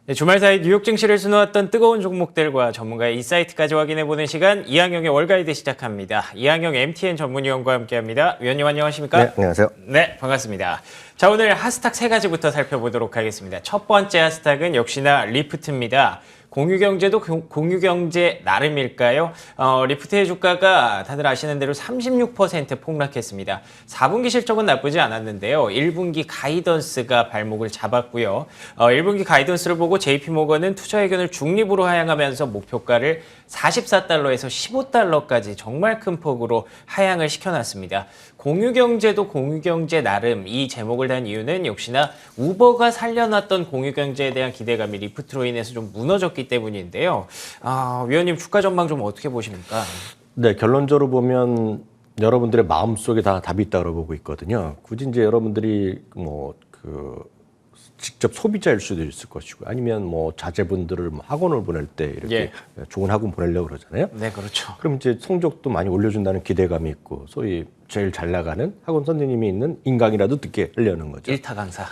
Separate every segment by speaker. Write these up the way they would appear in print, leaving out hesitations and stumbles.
Speaker 1: 네, 주말 사이 뉴욕 증시를 수놓았던 뜨거운 종목들과 전문가의 인사이트까지 확인해보는 시간, 이항영의 월가이드 시작합니다. 이항영 MTN 전문위원과 함께합니다. 위원님 안녕하십니까?
Speaker 2: 네, 안녕하세요.
Speaker 1: 네, 반갑습니다. 자, 오늘 핫스탁 세 가지부터 살펴보도록 하겠습니다. 첫 번째 핫스탁은 역시나 리프트입니다. 공유경제도 공유경제 나름일까요? 리프트의 주가가 다들 아시는 대로 36% 폭락했습니다. 4분기 실적은 나쁘지 않았는데요. 1분기 가이던스가 발목을 잡았고요. 1분기 가이던스를 보고 JP모건은 투자 의견을 중립으로 하향하면서 목표가를 44달러에서 15달러까지 정말 큰 폭으로 하향을 시켜놨습니다. 공유경제도 공유경제 나름 이 제목을 단 이유는 역시나 우버가 살려놨던 공유경제에 대한 기대감이 리프트로 인해서 좀 무너졌기 때문인데요. 위원님 주가 전망 좀 어떻게 보십니까?
Speaker 2: 네, 결론적으로 보면 여러분들의 마음속에 다 답이 있다고 보고 있거든요. 굳이 이제 여러분들이 직접 소비자일 수도 있을 것이고 아니면 자제분들을 학원을 보낼 때 이렇게 좋은 학원 보내려고 그러잖아요.
Speaker 1: 네, 그렇죠.
Speaker 2: 그럼 이제 성적도 많이 올려준다는 기대감이 있고 소위 제일 잘 나가는 학원 선생님이 있는 인강이라도 듣게 하려는 거죠.
Speaker 1: 일타 강사.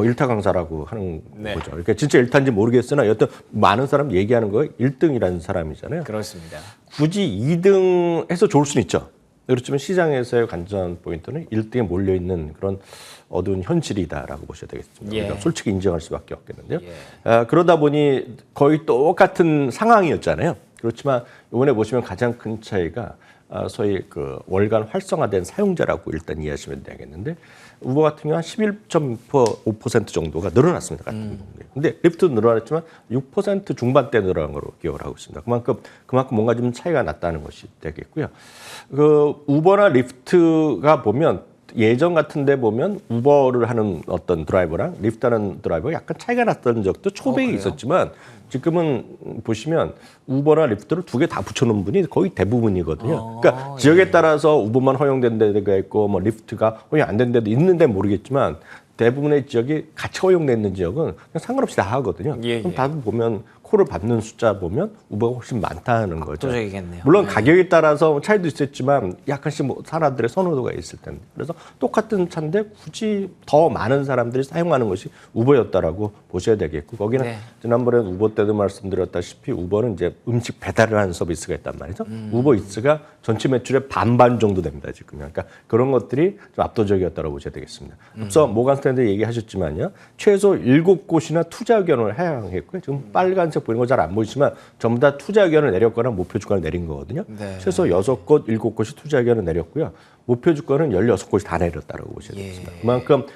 Speaker 2: 일타 강사라고 하는 거죠. 그러니까 진짜 일타인지 모르겠으나 여튼 많은 사람 얘기하는 거 1등이라는 사람이잖아요.
Speaker 1: 그렇습니다.
Speaker 2: 굳이 2등 해서 좋을 수는 있죠. 그렇지만 시장에서의 관전 포인트는 1등에 몰려있는 그런 어두운 현실이다라고 보셔야 되겠습니다. 그러니까 솔직히 인정할 수밖에 없겠는데요. 그러다 보니 거의 똑같은 상황이었잖아요. 그렇지만 이번에 보시면 가장 큰 차이가 소위 월간 활성화된 사용자라고 일단 이해하시면 되겠는데 우버 같은 경우는 한 11.5% 정도가 늘어났습니다. 같은 근데 리프트도 늘어났지만 6% 중반대 늘어난 걸로 기억을 하고 있습니다. 그만큼 뭔가 좀 차이가 났다는 것이 되겠고요. 우버나 리프트가 보면 예전 같은데 보면 우버를 하는 어떤 드라이버랑 리프트하는 드라이버가 약간 차이가 났던 적도 초백이 있었지만 지금은 보시면 우버나 리프트를 두 개 다 붙여놓은 분이 거의 대부분이거든요. 그러니까 지역에 따라서 우버만 허용된 데가 있고 리프트가 허용 안 된 데도 있는데 모르겠지만 대부분의 지역이 같이 허용된 지역은 그냥 상관없이 다 하거든요. 그럼 다들 보면 콜을 받는 숫자 보면 우버가 훨씬 많다는 거죠.
Speaker 1: 압도적이겠네요.
Speaker 2: 물론 가격에 따라서 차이도 있었지만 약간씩 사람들의 선호도가 있을 텐데 그래서 똑같은 차인데 굳이 더 많은 사람들이 사용하는 것이 우버였다라고 보셔야 되겠고 거기는 지난번에 우버 때도 말씀드렸다시피 우버는 이제 음식 배달을 하는 서비스가 있단 말이죠. 우버이츠가 전체 매출의 반반 정도 됩니다 지금. 그러니까 그런 것들이 좀 압도적이었다고 보셔야 되겠습니다. 앞서 모건 스탠드 얘기하셨지만요, 최소 7곳이나 투자 의견을 하향했고요. 지금 빨간색 보이는 거 잘 안 보이지만 전부 다 투자 의견을 내렸거나 목표 주가를 내린 거거든요. 최소 6곳, 7곳이 투자 의견을 내렸고요. 목표 주가는 16곳이 다 내렸다고 보셔야 되겠습니다. 그만큼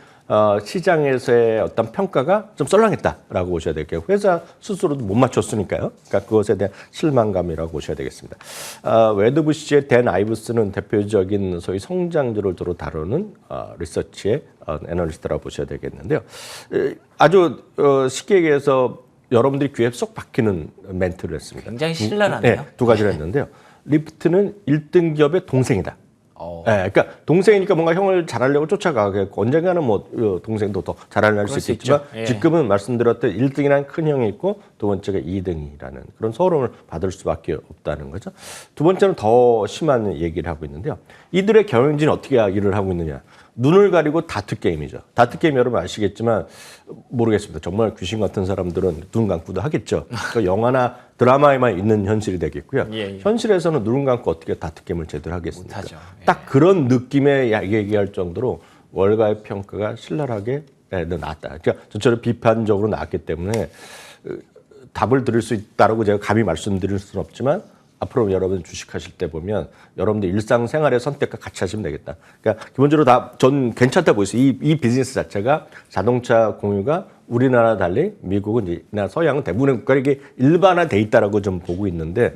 Speaker 2: 시장에서의 어떤 평가가 좀 썰렁했다라고 보셔야 되겠고요. 회사 스스로도 못 맞췄으니까요. 그러니까 그것에 대한 실망감이라고 보셔야 되겠습니다. 웨드부시의 댄 아이브스는 대표적인 소위 성장주를 주로 다루는 리서치의 애널리스트라고 보셔야 되겠는데요. 아주 쉽게 얘기해서 여러분들이 귀에 쏙 박히는 멘트를 했습니다.
Speaker 1: 굉장히 신랄하네요.
Speaker 2: 두 가지를 했는데요. 리프트는 1등 기업의 동생이다. 그러니까 동생이니까 뭔가 형을 잘하려고 쫓아가겠고 언젠가는 동생도 더 잘할 수 있겠지만 지금은 말씀드렸던 1등이라는 큰 형이 있고 두 번째가 2등이라는 그런 서러움을 받을 수밖에 없다는 거죠. 두 번째는 더 심한 얘기를 하고 있는데요. 이들의 경영진이 어떻게 일을 하고 있느냐. 눈을 가리고 다트 게임이죠. 다트 게임 여러분 아시겠지만 모르겠습니다. 정말 귀신 같은 사람들은 눈 감고도 하겠죠. 그 영화나 드라마에만 있는 현실이 되겠고요. 현실에서는 눈 감고 어떻게 다트 게임을 제대로 하겠습니까? 못하죠. 딱 그런 느낌의 얘기할 정도로 월가의 평가가 신랄하게 나왔다. 그러니까 저처럼 비판적으로 나왔기 때문에 답을 드릴 수 있다라고 제가 감히 말씀드릴 수는 없지만 앞으로 여러분 주식하실 때 보면 여러분들 일상생활의 선택과 같이 하시면 되겠다. 그러니까 기본적으로 전 괜찮다 보였어요. 이 비즈니스 자체가 자동차 공유가 우리나라 달리 미국은 이제 서양은 대부분의 국가가 이게 일반화돼 있다라고 좀 보고 있는데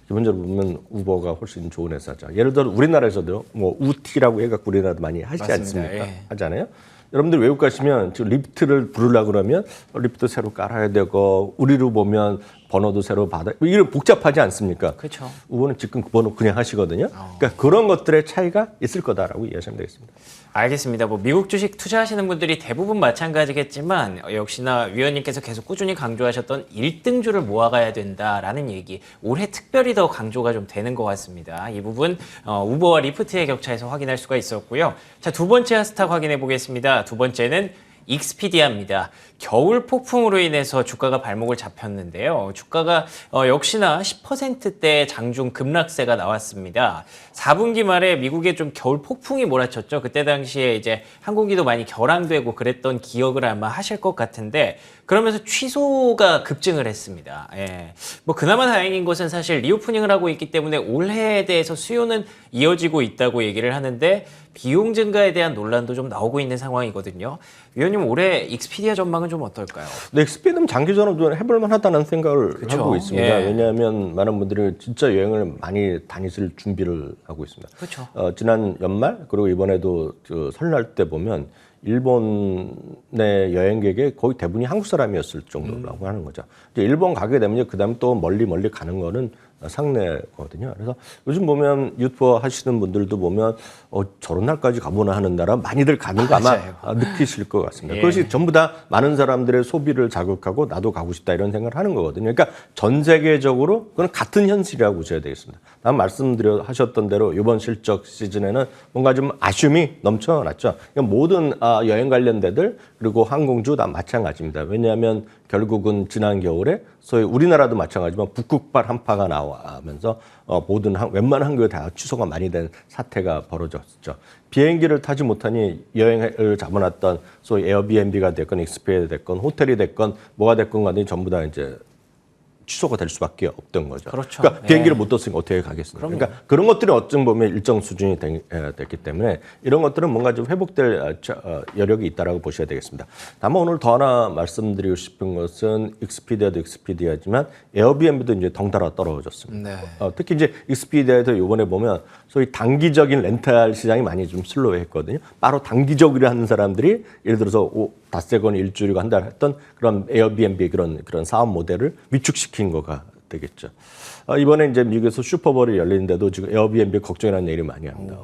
Speaker 2: 기본적으로 보면 우버가 훨씬 좋은 회사죠. 예를 들어 우리나라에서도 우티라고 해갖고 우리나라도 많이 하지 않습니까? 하잖아요. 여러분들 외국 가시면 지금 리프트를 부르려고 그러면 리프트 새로 깔아야 되고 우리로 보면 번호도 새로 받아 이게 복잡하지 않습니까?
Speaker 1: 그렇죠.
Speaker 2: 우버는 지금 그 번호 그냥 하시거든요. 그러니까 그런 것들의 차이가 있을 거다라고 이해하시면 되겠습니다.
Speaker 1: 알겠습니다. 미국 주식 투자하시는 분들이 대부분 마찬가지겠지만 역시나 위원님께서 계속 꾸준히 강조하셨던 1등주를 모아가야 된다라는 얘기 올해 특별히 더 강조가 좀 되는 것 같습니다. 이 부분 우버와 리프트의 격차에서 확인할 수가 있었고요. 자, 두 번째 핫스탁 확인해 보겠습니다. 두 번째는 익스피디아입니다. 겨울 폭풍으로 인해서 주가가 발목을 잡혔는데요. 주가가 역시나 10%대 장중 급락세가 나왔습니다. 4분기 말에 미국에 좀 겨울 폭풍이 몰아쳤죠. 그때 당시에 이제 항공기도 많이 결항되고 그랬던 기억을 아마 하실 것 같은데 그러면서 취소가 급증을 했습니다. 예. 뭐 그나마 다행인 것은 사실 리오프닝을 하고 있기 때문에 올해에 대해서 수요는 이어지고 있다고 얘기를 하는데 비용 증가에 대한 논란도 좀 나오고 있는 상황이거든요. 위원님 올해 익스피디아 전망은 좀 어떨까요?
Speaker 2: 네, 익스피디아는 장기적으로 좀 해볼 만하다는 생각을
Speaker 1: 그쵸?
Speaker 2: 하고 있습니다.
Speaker 1: 예.
Speaker 2: 왜냐하면 많은 분들이 진짜 여행을 많이 다니실 준비를 하고 있습니다.
Speaker 1: 그렇죠.
Speaker 2: 지난 연말 그리고 이번에도 그 설날 때 보면 일본의 여행객의 거의 대부분이 한국 사람이었을 정도라고 하는 거죠. 이제 일본 가게 되면 그다음 또 멀리 가는 거는 상례거든요. 그래서 요즘 보면 유튜버 하시는 분들도 보면 저런 날까지 가보나 하는 나라 많이들 가는 거 아마 느끼실 것 같습니다.
Speaker 1: 예.
Speaker 2: 그것이 전부 다 많은 사람들의 소비를 자극하고 나도 가고 싶다 이런 생각을 하는 거거든요. 그러니까 전 세계적으로 그건 같은 현실이라고 보셔야 되겠습니다. 다음 하셨던 대로 이번 실적 시즌에는 뭔가 좀 아쉬움이 넘쳐났죠. 그러니까 모든 여행 관련 데들 그리고 항공주 다 마찬가지입니다. 왜냐하면 결국은 지난 겨울에 소위 우리나라도 마찬가지지만 북극발 한파가 나오면서 모든 웬만한 항공이 다 취소가 많이 된 사태가 벌어졌죠. 비행기를 타지 못하니 여행을 잡아놨던 소위 에어비앤비가 됐건 익스피디아가 됐건 호텔이 됐건 뭐가 됐건 간에 전부 다 이제 취소가 될 수밖에 없던 거죠.
Speaker 1: 그렇죠.
Speaker 2: 그러니까 비행기를 못 떴으니까 어떻게 가겠습니까? 그러니까 그런 것들이 어쩜 보면 일정 수준이 됐기 때문에 이런 것들은 뭔가 좀 회복될 여력이 있다라고 보셔야 되겠습니다. 다만 오늘 더 하나 말씀드리고 싶은 것은 익스피디아도 익스피디아지만 에어비앤비도 이제 덩달아 떨어졌습니다.
Speaker 1: 네.
Speaker 2: 특히 이제 익스피디아에서 이번에 보면 소위 단기적인 렌탈 시장이 많이 좀 슬로우했거든요. 바로 단기적으로 하는 사람들이 예를 들어서 닷새 건 일주일이고 한 달 했던 그런 에어비앤비 그런 사업 모델을 위축시킨 거가 되겠죠. 이번에 이제 미국에서 슈퍼볼이 열리는데도 지금 에어비앤비 걱정이라는 얘기를 많이 합니다.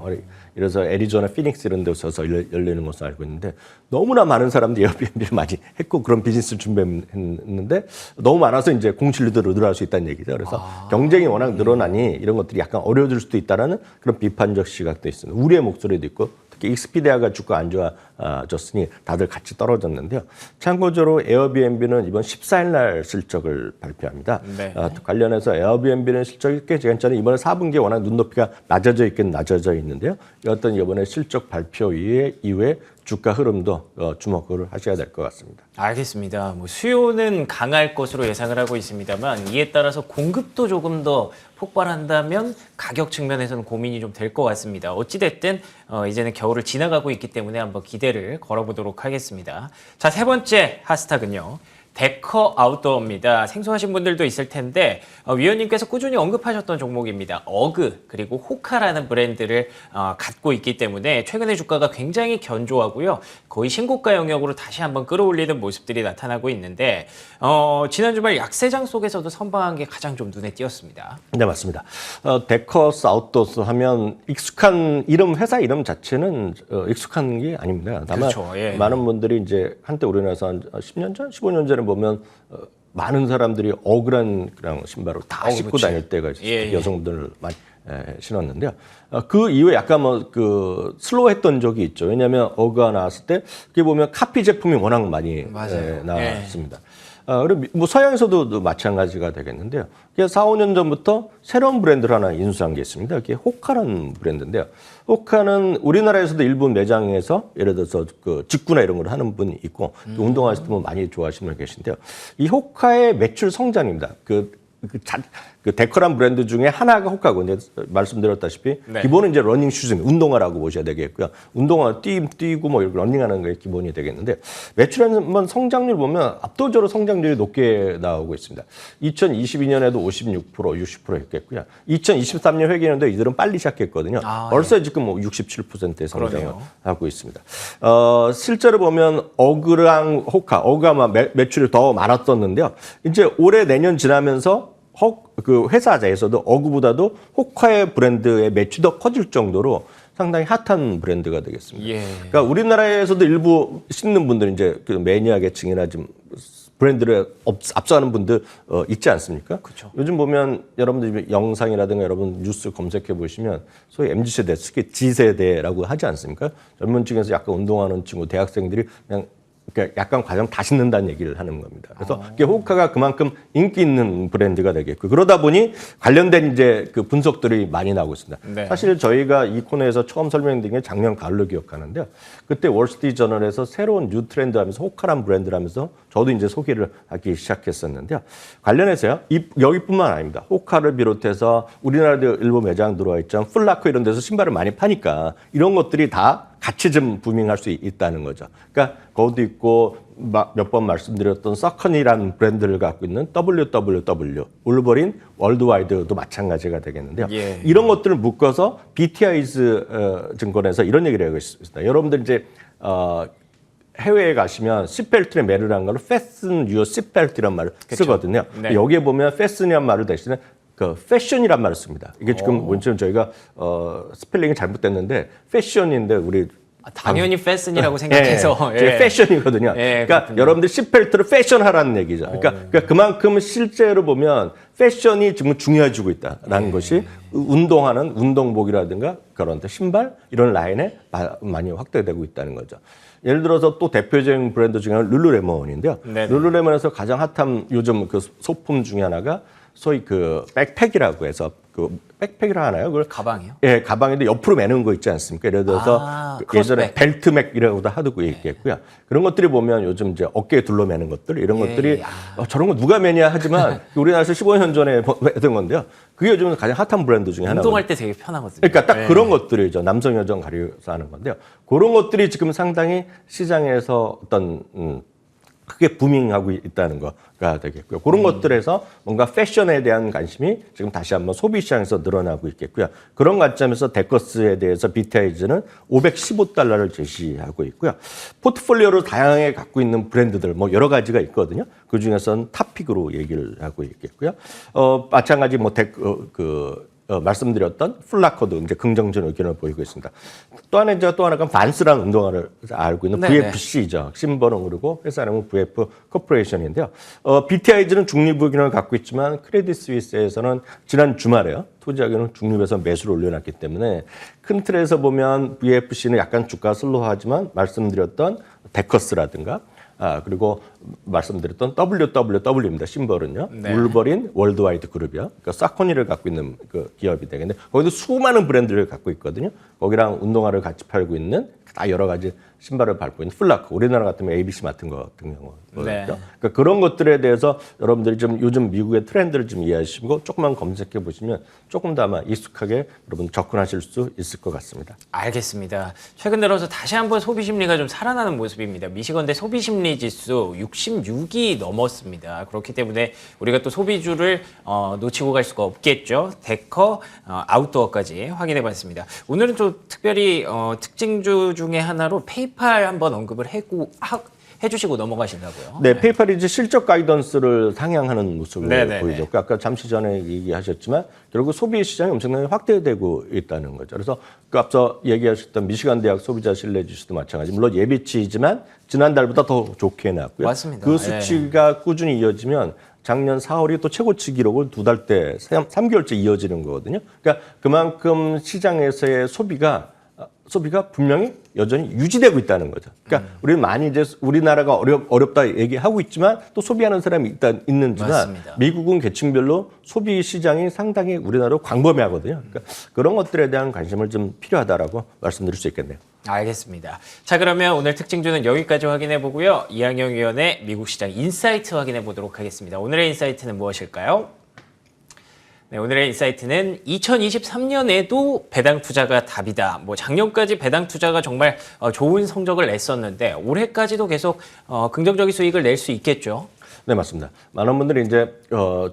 Speaker 2: 그래서 애리조나 피닉스 이런 데서 열리는 것으로 알고 있는데 너무나 많은 사람들이 에어비앤비를 많이 했고 그런 비즈니스를 준비했는데 너무 많아서 이제 공실료도 늘어날 수 있다는 얘기죠. 그래서 경쟁이 워낙 늘어나니 이런 것들이 약간 어려워질 수도 있다라는 그런 비판적 시각도 있습니다. 우리의 목소리도 있고 특히 익스피디아가 주가 안 좋아졌으니 다들 같이 떨어졌는데요. 참고적으로 에어비앤비는 이번 14일 날 실적을 발표합니다.
Speaker 1: 네.
Speaker 2: 관련해서 에어비앤비는 실적이 꽤 괜찮아요. 이번에 4분기에 워낙 눈높이가 낮아져 있는데요. 어떤 이번에 실적 발표 이후에 주가 흐름도 주목을 하셔야 될 것 같습니다.
Speaker 1: 알겠습니다. 뭐 수요는 강할 것으로 예상을 하고 있습니다만 이에 따라서 공급도 조금 더 폭발한다면 가격 측면에서는 고민이 좀 될 것 같습니다. 어찌됐든 이제는 겨울을 지나가고 있기 때문에 한번 기대를 걸어보도록 하겠습니다. 자, 세 번째 핫스탁은요. 데커 아웃도어입니다. 생소하신 분들도 있을 텐데 위원님께서 꾸준히 언급하셨던 종목입니다. 어그 그리고 호카라는 브랜드를 갖고 있기 때문에 최근에 주가가 굉장히 견조하고요. 거의 신고가 영역으로 다시 한번 끌어올리는 모습들이 나타나고 있는데 지난 주말 약세장 속에서도 선방한 게 가장 좀 눈에 띄었습니다.
Speaker 2: 네, 맞습니다. 데커스 아웃도어스 하면 익숙한 회사 이름 자체는 익숙한 게 아닙니다. 다만
Speaker 1: 그렇죠, 예.
Speaker 2: 많은 분들이 이제 한때 우리나라에서 한 10년 전, 15년 전에 보면 많은 사람들이 어그란 그냥 신발을 다 신고 다닐 때가 있었어요.
Speaker 1: 예.
Speaker 2: 여성분들 많이 신었는데요. 그 이후에 약간 슬로우했던 적이 있죠. 왜냐하면 어그가 나왔을 때 그게 보면 카피 제품이 워낙 많이 나왔습니다. 그리고 서양에서도 마찬가지가 되겠는데요. 4, 5년 전부터 새로운 브랜드를 하나 인수한 게 있습니다. 그게 호카라는 브랜드인데요. 호카는 우리나라에서도 일부 매장에서 예를 들어서 그 직구나 이런 걸 하는 분이 있고 운동하실 때 보면 많이 좋아하시는 분 계신데요. 이 호카의 매출 성장입니다. 그 데커란 브랜드 중에 하나가 호카고 이제 말씀드렸다시피
Speaker 1: 네.
Speaker 2: 기본은 이제 러닝 슈즈입니다. 운동화라고 보셔야 되겠고요. 운동화 뛰고 뭐 이렇게 러닝하는 게 기본이 되겠는데 매출의 한번 성장률 보면 압도적으로 성장률이 높게 나오고 있습니다. 2022년에도 56%, 60% 했겠고요. 2023년 회계년도 이들은 빨리 시작했거든요. 벌써 지금 67%의 성장을
Speaker 1: 그러네요.
Speaker 2: 하고 있습니다. 실제로 보면 어그랑 호카가 아마 매출이 더 많았었는데요. 이제 올해 내년 지나면서 그 회사에서도 어구보다도 호카의 브랜드의 매출이 더 커질 정도로 상당히 핫한 브랜드가 되겠습니다.
Speaker 1: 예.
Speaker 2: 그러니까 우리나라에서도 일부 신는 분들 이제 그 매니아 계층이나 좀 브랜드를 앞서가는 분들 있지 않습니까?
Speaker 1: 그쵸.
Speaker 2: 요즘 보면 여러분들 영상이라든가 여러분 뉴스 검색해 보시면 소위 MZ세대, 특히 G세대라고 하지 않습니까? 젊은 층에서 약간 운동하는 친구, 대학생들이 그냥 그러니까 약간 과정 다 싣는다는 얘기를 하는 겁니다. 그래서 호카가 그만큼 인기 있는 브랜드가 되겠고 그러다 보니 관련된 이제 그 분석들이 많이 나오고 있습니다.
Speaker 1: 네.
Speaker 2: 사실 저희가 이 코너에서 처음 설명드린 게 작년 가을로 기억하는데요. 그때 월스트리트저널에서 새로운 뉴 트렌드 하면서 호카란 브랜드라면서 저도 이제 소개를 하기 시작했었는데요. 관련해서요. 여기뿐만 아닙니다. 호카를 비롯해서 우리나라도 일부 매장 들어와 있죠. 플라코 이런 데서 신발을 많이 파니까 이런 것들이 다 같이 좀 부밍할 수 있다는 거죠. 그러니까 거기도 있고 몇 번 말씀드렸던 서컨이라는 브랜드를 갖고 있는 WWW, 울버린 월드와이드도 마찬가지가 되겠는데요.
Speaker 1: 예.
Speaker 2: 이런 것들을 묶어서 BTI즈 증권에서 이런 얘기를 하고 있습니다. 여러분들 이제 해외에 가시면 시트벨트의 매르라는 걸 fasten your seatbelt이란 말을 쓰거든요.
Speaker 1: 네.
Speaker 2: 여기에 보면 fasten이란 말을 대신에 그 패션이란 말을 씁니다. 이게 지금 뭔지 저희가 스펠링이 잘못됐는데 패션인데 우리
Speaker 1: 당연히 패슨이라고 생각해서
Speaker 2: 예, 패션이거든요.
Speaker 1: 예,
Speaker 2: 그러니까
Speaker 1: 그렇군요.
Speaker 2: 여러분들 시트벨트를 패션하라는 얘기죠. 그러니까 그만큼 실제로 보면 패션이 지금 중요해지고 있다라는 것이 운동하는 운동복이라든가 그런 신발 이런 라인에 많이 확대되고 있다는 거죠. 예를 들어서 또 대표적인 브랜드 중에 하나는 룰루레몬인데요.
Speaker 1: 네네.
Speaker 2: 룰루레몬에서 가장 핫한 요즘 그 소품 중에 하나가 소위 그 백팩이라고 해서 그 백팩이라 하나요? 그걸
Speaker 1: 가방이요?
Speaker 2: 예, 가방인데 옆으로 매는 거 있지 않습니까? 예를 들어서 그 예전에 벨트맥이라고도 하고 있겠고요. 그런 것들이 보면 요즘 이제 어깨에 둘러 매는 것들 이런 것들이 저런 거 누가 매냐 하지만 우리나라에서 15년 전에 매던 건데요. 그게 요즘 가장 핫한 브랜드 중에 하나거든요.
Speaker 1: 운동할 때 되게 편하거든요.
Speaker 2: 그러니까 딱 그런 것들이죠. 남성 여성 가려서 하는 건데요. 그런 것들이 지금 상당히 시장에서 어떤 크게 부밍하고 있다는 거가 되겠고요. 그런 것들에서 뭔가 패션에 대한 관심이 지금 다시 한번 소비 시장에서 늘어나고 있겠고요. 그런 관점에서 데커스에 대해서 BTI즈는 $515를 제시하고 있고요. 포트폴리오를 다양하게 갖고 있는 브랜드들 뭐 여러 가지가 있거든요. 그 중에서는 탑픽으로 얘기를 하고 있겠고요. 마찬가지 뭐 말씀드렸던 플라코도 이제 긍정적인 의견을 보이고 있습니다. 또 하나가 반스라는 운동화를 알고 있는
Speaker 1: 네네.
Speaker 2: VFC죠. 심벌은 그리고 회사는 VF 코퍼레이션인데요. BTI즈는 중립 의견을 갖고 있지만 크레딧 스위스에서는 지난 주말에요. 투자기는 중립에서 매수를 올려놨기 때문에 큰 틀에서 보면 VFC는 약간 주가 슬로우하지만 말씀드렸던 데커스라든가 그리고 말씀드렸던 WWW입니다. 심벌은요.
Speaker 1: 네.
Speaker 2: 울버린 월드와이드 그룹이요. 그러니까 사코니를 갖고 있는 그 기업이 되겠는데 거기도 수많은 브랜드를 갖고 있거든요. 거기랑 운동화를 같이 팔고 있는 다 여러 가지 신발을 밟고 있는 플라크. 우리나라 같으면 ABC 같은 거 같은 경우.
Speaker 1: 네.
Speaker 2: 그러니까 그런 것들에 대해서 여러분들이 좀 요즘 미국의 트렌드를 좀 이해하시고 조금만 검색해 보시면 조금 더 아마 익숙하게 여러분 접근하실 수 있을 것 같습니다.
Speaker 1: 알겠습니다. 최근 들어서 다시 한번 소비 심리가 좀 살아나는 모습입니다. 미시건대 소비 심리 지수 66이 넘었습니다. 그렇기 때문에 우리가 또 소비주를 놓치고 갈 수가 없겠죠. 데커, 아웃도어까지 확인해 봤습니다. 오늘은 또 특별히 특징주 중에 하나로 페이팔 한번 언급을 해주시고 넘어가신다고요.
Speaker 2: 네, 페이팔이 이제 실적 가이던스를 상향하는 모습을
Speaker 1: 네네네.
Speaker 2: 보이죠. 아까 잠시 전에 얘기하셨지만 결국 소비 시장이 엄청나게 확대되고 있다는 거죠. 그래서 그 앞서 얘기하셨던 미시간 대학 소비자 신뢰 지수도 마찬가지. 물론 예비치이지만 지난달보다 더 좋게 해놨고요.
Speaker 1: 맞습니다.
Speaker 2: 그 수치가 꾸준히 이어지면 작년 4월이 또 최고치 기록을 2달째, 3개월째 이어지는 거거든요. 그러니까 그만큼 시장에서의 소비가 분명히 여전히 유지되고 있다는 거죠. 그러니까 우리는 많이 이제 우리나라가 어렵다 얘기하고 있지만 또 소비하는 사람이 일단 있는지만
Speaker 1: 맞습니다.
Speaker 2: 미국은 계층별로 소비 시장이 상당히 우리나라로 광범위하거든요. 그러니까 그런 것들에 대한 관심을 좀 필요하다라고 말씀드릴 수 있겠네요.
Speaker 1: 알겠습니다. 자, 그러면 오늘 특징주는 여기까지 확인해 보고요. 이항영 위원의 미국 시장 인사이트 확인해 보도록 하겠습니다. 오늘의 인사이트는 무엇일까요? 네, 오늘의 인사이트는 2023년에도 배당 투자가 답이다. 뭐 작년까지 배당 투자가 정말 좋은 성적을 냈었는데 올해까지도 계속 긍정적인 수익을 낼 수 있겠죠.
Speaker 2: 네, 맞습니다. 많은 분들이 이제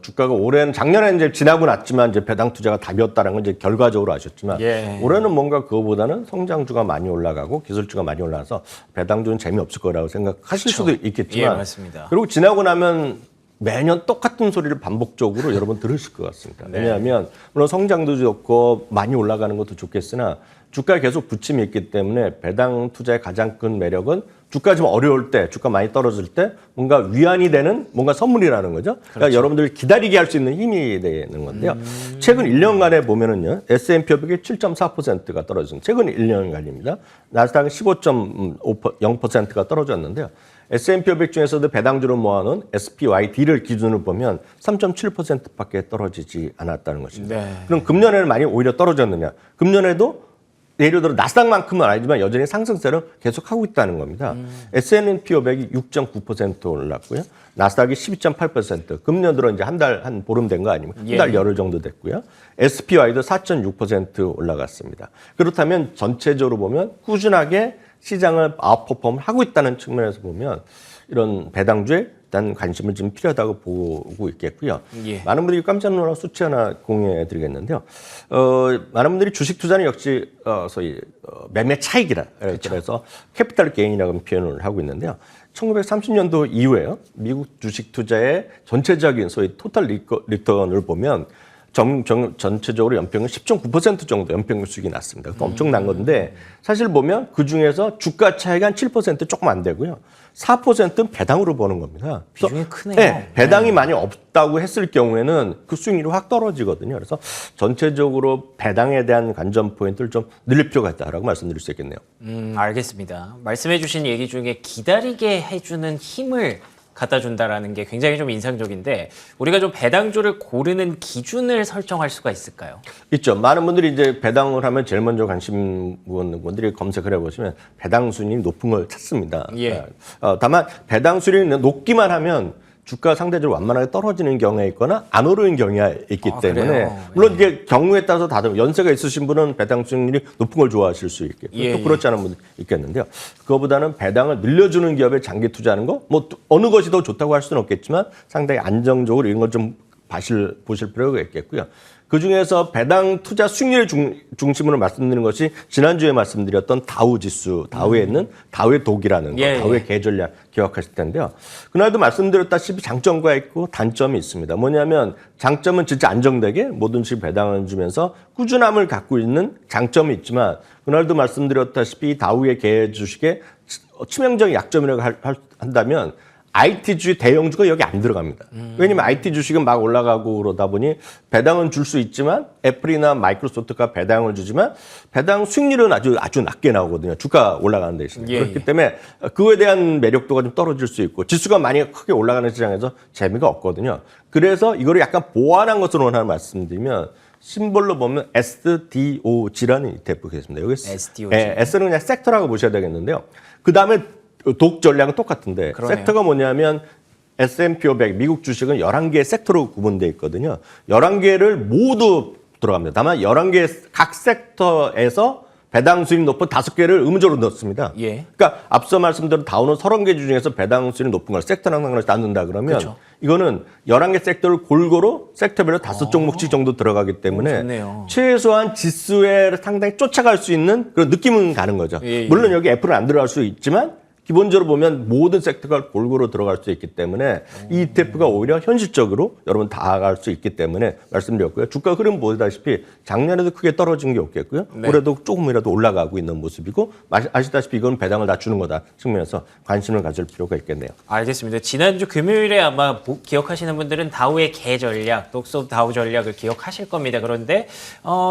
Speaker 2: 주가가 작년에 이제 지나고 났지만 이제 배당 투자가 답이었다는 건 이제 결과적으로 아셨지만 올해는 뭔가 그거보다는 성장주가 많이 올라가고 기술주가 많이 올라가서 배당주는 재미없을 거라고 생각하실 수도 있겠지만
Speaker 1: 맞습니다.
Speaker 2: 그리고 지나고 나면 매년 똑같은 소리를 반복적으로 여러분 들으실 것 같습니다. 왜냐하면 물론 성장도 좋고 많이 올라가는 것도 좋겠으나 주가에 계속 부침이 있기 때문에 배당 투자의 가장 큰 매력은 주가 좀 어려울 때, 주가 많이 떨어질 때 뭔가 위안이 되는 뭔가 선물이라는 거죠. 그러니까 여러분들 기다리게 할 수 있는 힘이 되는 건데요. 최근 1년간에 보면은요, S&P 500이 7.4%가 떨어진 최근 1년간입니다. 나스닥은 15.0%가 떨어졌는데요. S&P 500 중에서도 배당주로 모아놓은 SPYD를 기준으로 보면 3.7%밖에 떨어지지 않았다는 것입니다.
Speaker 1: 네.
Speaker 2: 그럼 금년에는 많이 오히려 떨어졌느냐? 금년에도 예를 들어 나스닥만큼은 아니지만 여전히 상승세를 계속하고 있다는 겁니다. S&P 500이 6.9% 올랐고요. 나스닥이 12.8%. 금년 들어 이제 한 보름 된 거 아니면 한 달 열흘 정도 됐고요. SPY도 4.6% 올라갔습니다. 그렇다면 전체적으로 보면 꾸준하게 시장을 아웃퍼폼을 하고 있다는 측면에서 보면 이런 배당주에 일단 관심을 좀 필요하다고 보고 있겠고요.
Speaker 1: 예.
Speaker 2: 많은 분들이 깜짝 놀란 수치 하나 공유해 드리겠는데요. 많은 분들이 주식 투자는 역시 소위 매매 차익이라
Speaker 1: 그렇죠.
Speaker 2: 그래서 캐피탈 게인이라고 표현을 하고 있는데요. 1930년도 이후에요. 미국 주식 투자의 전체적인 소위 토탈 리턴을 보면 전체적으로 연평균 10.9% 정도 연평균 수익이 났습니다. 엄청난 건데 사실 보면 그중에서 주가 차익이 한 7% 조금 안 되고요. 4%는 배당으로 버는 겁니다.
Speaker 1: 비중이 크네요.
Speaker 2: 네, 배당이 많이 없다고 했을 경우에는 그 수익률이 확 떨어지거든요. 그래서 전체적으로 배당에 대한 관전 포인트를 좀 늘릴 필요가 있다라고 말씀드릴 수 있겠네요.
Speaker 1: 알겠습니다. 말씀해 주신 얘기 중에 기다리게 해주는 힘을 갖다 준다라는 게 굉장히 좀 인상적인데 우리가 좀 배당주를 고르는 기준을 설정할 수가 있을까요?
Speaker 2: 있죠. 많은 분들이 이제 배당을 하면 제일 먼저 관심 있는 분들이 검색을 해보시면 배당 수익이 높은 걸 찾습니다.
Speaker 1: 예.
Speaker 2: 다만 배당 수익이 높기만 하면 주가 상대적으로 완만하게 떨어지는 경우가 있거나 안 오르는 경우가 있기 때문에
Speaker 1: 그래요?
Speaker 2: 물론 이게 경우에 따라서 다들 연세가 있으신 분은 배당 수익률이 높은 걸 좋아하실 수 있겠고
Speaker 1: 예,
Speaker 2: 또 그렇지 않은 분도 있겠는데요. 그거보다는 배당을 늘려주는 기업에 장기 투자하는 거 뭐 어느 것이 더 좋다고 할 수는 없겠지만 상당히 안정적으로 이런 걸 좀 보실 필요가 있겠고요. 그중에서 배당 투자 수익률 중심으로 말씀드리는 것이 지난주에 말씀드렸던 다우 지수, 다우에 있는 다우의 독이라는 거,
Speaker 1: 예,
Speaker 2: 다우의 계전략 기억하실 텐데요. 그날도 말씀드렸다시피 장점과 있고 단점이 있습니다. 뭐냐면 장점은 진짜 안정되게 모든 식 배당을 주면서 꾸준함을 갖고 있는 장점이 있지만 그날도 말씀드렸다시피 다우의 계 주식의 치명적인 약점이라고 한다면 IT주 대형주가 여기 안 들어갑니다. 왜냐면 IT 주식은 막 올라가고 그러다 보니 배당은 줄 수 있지만 애플이나 마이크로소프트가 배당을 주지만 배당 수익률은 아주 낮게 나오거든요. 주가 올라가는 대신에.
Speaker 1: 예,
Speaker 2: 그렇기 때문에 그거에 대한 매력도가 좀 떨어질 수 있고 지수가 많이 크게 올라가는 시장에서 재미가 없거든요. 그래서 이거를 약간 보완한 것으로 하나 말씀드리면 심볼로 보면 SDOG라는 ETF가 있습니다. 여기
Speaker 1: SDOG.
Speaker 2: S는 그냥 섹터라고 보셔야 되겠는데요. 그 다음에 독 전략은 똑같은데
Speaker 1: 그러네요.
Speaker 2: 섹터가 뭐냐면 S&P 500 미국 주식은 11개의 섹터로 구분되어 있거든요. 11개를 모두 들어갑니다. 다만 11개 각 섹터에서 배당 수익 높은 5개를 의무적으로 넣습니다.
Speaker 1: 예.
Speaker 2: 그러니까 앞서 말씀드린 다우는 30개 중에서 배당 수익이 높은 걸 섹터랑 상관없이 나눈다 그러면
Speaker 1: 그렇죠.
Speaker 2: 이거는 11개 섹터를 골고루 섹터별로 5종목씩 정도 들어가기 때문에
Speaker 1: 좋네요.
Speaker 2: 최소한 지수에 상당히 쫓아갈 수 있는 그런 느낌은 가는 거죠.
Speaker 1: 예, 예.
Speaker 2: 물론 여기 애플은 안 들어갈 수 있지만 기본적으로 보면 모든 섹터가 골고루 들어갈 수 있기 때문에 이 ETF가 오히려 현실적으로 여러분 다가갈 수 있기 때문에 말씀드렸고요. 주가 흐름 보다시피 작년에도 크게 떨어진 게 없겠고요.
Speaker 1: 네.
Speaker 2: 올해도 조금이라도 올라가고 있는 모습이고 아시다시피 이건 배당을 낮추는 거다 측면에서 관심을 가질 필요가 있겠네요.
Speaker 1: 알겠습니다. 지난주 금요일에 아마 기억하시는 분들은 다우의 개 전략, 독소 다우 전략을 기억하실 겁니다. 그런데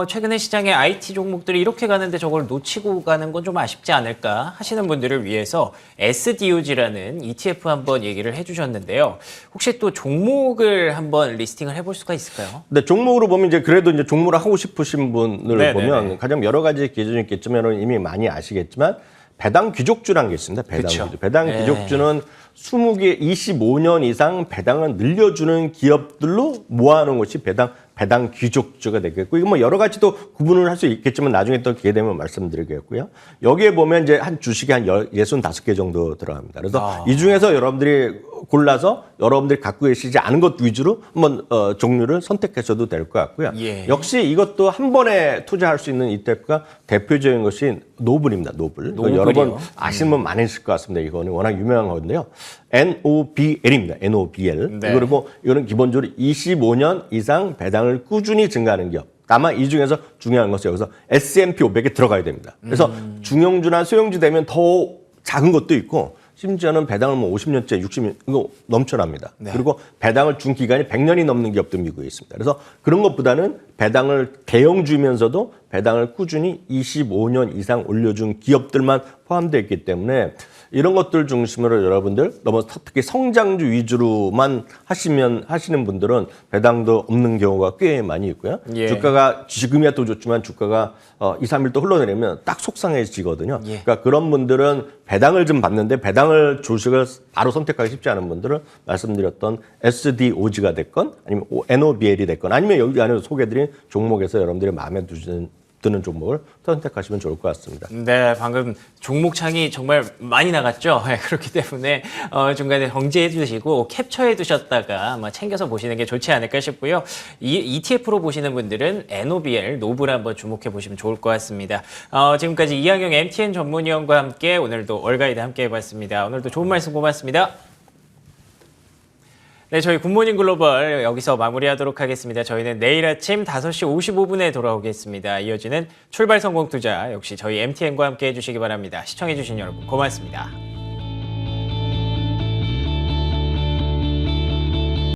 Speaker 1: 최근에 시장의 IT 종목들이 이렇게 가는데 저걸 놓치고 가는 건 좀 아쉽지 않을까 하시는 분들을 위해서 SDOG라는 ETF 한번 얘기를 해주셨는데요. 혹시 또 종목을 한번 리스팅을 해볼 수가 있을까요?
Speaker 2: 근데 종목으로 보면 이제 그래도 이제 종목을 하고 싶으신 분을
Speaker 1: 네네네.
Speaker 2: 보면 가장 여러 가지 기준이 있겠지만 이미 많이 아시겠지만 배당 귀족주라는 게 있습니다. 배당
Speaker 1: 그쵸.
Speaker 2: 귀족. 배당
Speaker 1: 네.
Speaker 2: 귀족주는 20개, 25년 이상 배당을 늘려주는 기업들로 모아놓은 것이 배당 귀족주가 되겠고, 이거 뭐 여러 가지 또 구분을 할 수 있겠지만 나중에 또 기회 되면 말씀드리겠고요. 여기에 보면 이제 한 주식이 한 65개 정도 들어갑니다. 그래서 이 중에서 여러분들이 골라서 여러분들이 갖고 계시지 않은 것 위주로 한번 종류를 선택하셔도 될 것 같고요.
Speaker 1: 예.
Speaker 2: 역시 이것도 한 번에 투자할 수 있는 ETF가 대표적인 것이 노블입니다. 노블.
Speaker 1: 노블이요?
Speaker 2: 여러 번 아시는 분 많으실 것 같습니다. 이거는 워낙 유명한 건데요. NOBL입니다. NOBL.
Speaker 1: 네.
Speaker 2: 그리고 이거는 기본적으로 25년 이상 배당을 꾸준히 증가하는 기업. 다만 이 중에서 중요한 것은 여기서 S&P 500에 들어가야 됩니다. 그래서 중형주나 소형주 되면 더 작은 것도 있고 심지어는 배당을 뭐 50년째, 60년 이거 넘쳐납니다.
Speaker 1: 네.
Speaker 2: 그리고 배당을 준 기간이 100년이 넘는 기업도 미국에 있습니다. 그래서 그런 것보다는 배당을 대형주면서도 배당을 꾸준히 25년 이상 올려준 기업들만 포함되어 있기 때문에 이런 것들 중심으로 여러분들 너무 특히 성장주 위주로만 하시는 분들은 배당도 없는 경우가 꽤 많이 있고요.
Speaker 1: 예.
Speaker 2: 주가가 지금이야 또 좋지만 주가가 2, 3일 또 흘러내리면 딱 속상해지거든요.
Speaker 1: 예.
Speaker 2: 그러니까 그런 분들은 배당을 좀 받는데 배당을 주식을 바로 선택하기 쉽지 않은 분들은 말씀드렸던 SDOG가 됐건 아니면 NOBL이 됐건 아니면 여기 안에 소개드린 종목에서 여러분들이 마음에 드는 종목을 선택하시면 좋을 것 같습니다.
Speaker 1: 네, 방금 종목창이 정말 많이 나갔죠. 네, 그렇기 때문에 중간에 정지해 두시고 캡처해 두셨다가 챙겨서 보시는 게 좋지 않을까 싶고요. ETF로 보시는 분들은 NOBL, 노블 한번 주목해 보시면 좋을 것 같습니다. 지금까지 이항영 MTN 전문위원과 함께 오늘도 얼가이드 함께 해봤습니다. 오늘도 좋은 말씀 고맙습니다. 네, 저희 굿모닝 글로벌 여기서 마무리하도록 하겠습니다. 저희는 내일 아침 5시 55분에 돌아오겠습니다. 이어지는 출발 성공 투자 역시 저희 MTN과 함께 해주시기 바랍니다. 시청해주신 여러분 고맙습니다.